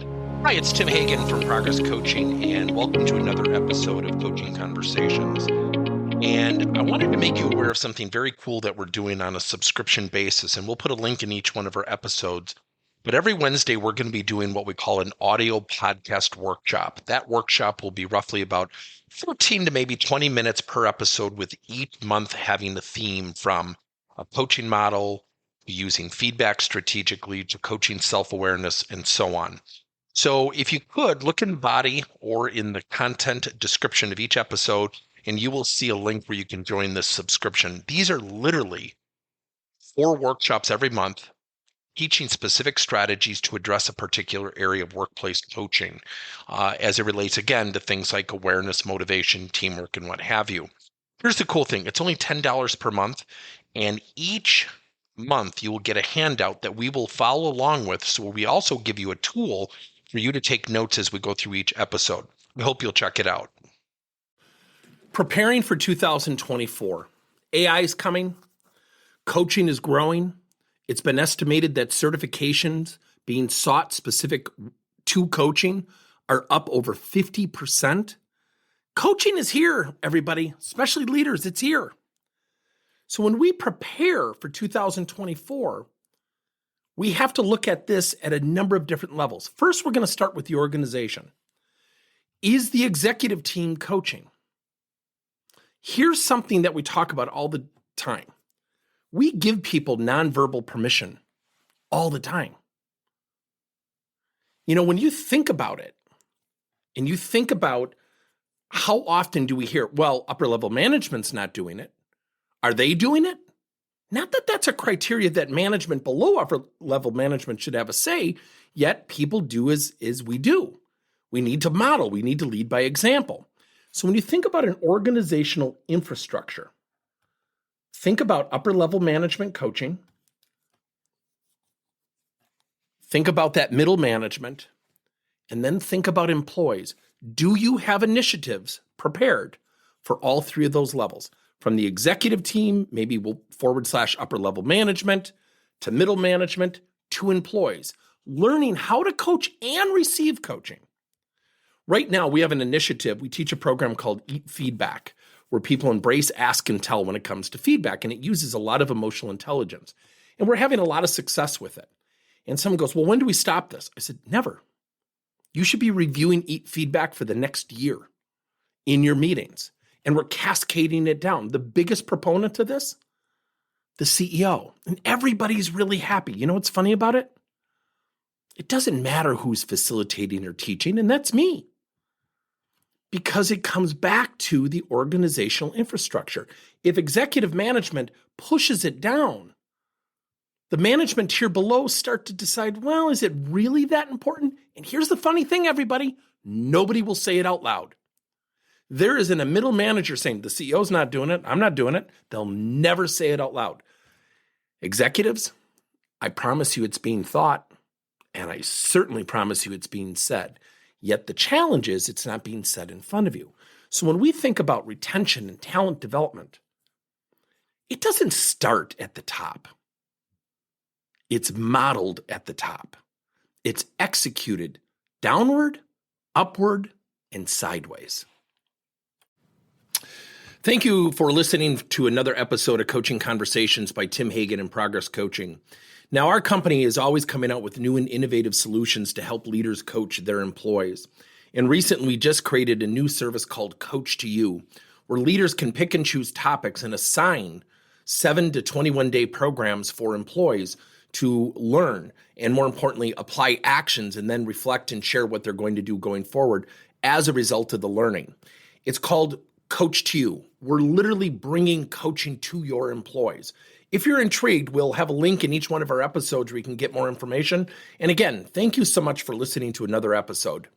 Hi, it's Tim Hagan from Progress Coaching, and welcome to another episode of Coaching Conversations. And I wanted to make you aware of something very cool that we're doing on a subscription basis, and we'll put a link in each one of our episodes. But every Wednesday, we're going to be doing what we call an audio podcast workshop. That workshop will be roughly about 14 to maybe 20 minutes per episode, with each month having a theme from a coaching model, using feedback strategically, to coaching self-awareness, and so on. So if you could, look in the body or in the content description of each episode, and you will see a link where you can join this subscription. These are literally 4 workshops every month, teaching specific strategies to address a particular area of workplace coaching, as it relates, again, to things like awareness, motivation, teamwork, and what have you. Here's the cool thing. It's only $10 per month, and each month you will get a handout that we will follow along with. So we also give you a tool for you to take notes as we go through each episode. We hope you'll check it out. Preparing for 2024. AI is coming. Coaching is growing. It's been estimated that certifications being sought specific to coaching are up over 50%. Coaching is here, everybody, especially leaders. It's here. So when we prepare for 2024, we have to look at this at a number of different levels. First, we're going to start with the organization. Is the executive team coaching? Here's something that we talk about all the time. We give people nonverbal permission all the time. You know, when you think about it, and you think about how often do we hear, well, upper level management's not doing it. Are they doing it? Not that that's a criteria that management below upper level management should have a say, yet people do as we do. We need to model. We need to lead by example. So when you think about an organizational infrastructure, think about upper level management coaching. Think about that middle management, and then think about employees. Do you have initiatives prepared for all 3 of those levels? From the executive team, maybe we'll / upper level management, to middle management, to employees, learning how to coach and receive coaching. Right now, we have an initiative. We teach a program called Eat Feedback, where people embrace ask and tell when it comes to feedback, and it uses a lot of emotional intelligence. And we're having a lot of success with it. And someone goes, well, when do we stop this? I said, never. You should be reviewing Eat Feedback for the next year in your meetings. And we're cascading it down. The biggest proponent of this, the CEO. And everybody's really happy. You know what's funny about it? It doesn't matter who's facilitating or teaching, and that's me. Because it comes back to the organizational infrastructure. If executive management pushes it down, the management tier below start to decide, well, is it really that important? And here's the funny thing, everybody. Nobody will say it out loud. There isn't a middle manager saying, the CEO's not doing it, I'm not doing it. They'll never say it out loud. Executives, I promise you it's being thought, and I certainly promise you it's being said. Yet the challenge is it's not being said in front of you. So when we think about retention and talent development, it doesn't start at the top. It's modeled at the top. It's executed downward, upward, and sideways. Thank you for listening to another episode of Coaching Conversations by Tim Hagan and Progress Coaching. Now, our company is always coming out with new and innovative solutions to help leaders coach their employees. And recently, we just created a new service called Coach to You, where leaders can pick and choose topics and assign 7 to 21-day programs for employees to learn, and more importantly, apply actions and then reflect and share what they're going to do going forward as a result of the learning. It's called Coach to You. We're literally bringing coaching to your employees. If you're intrigued, we'll have a link in each one of our episodes where you can get more information. And again, thank you so much for listening to another episode.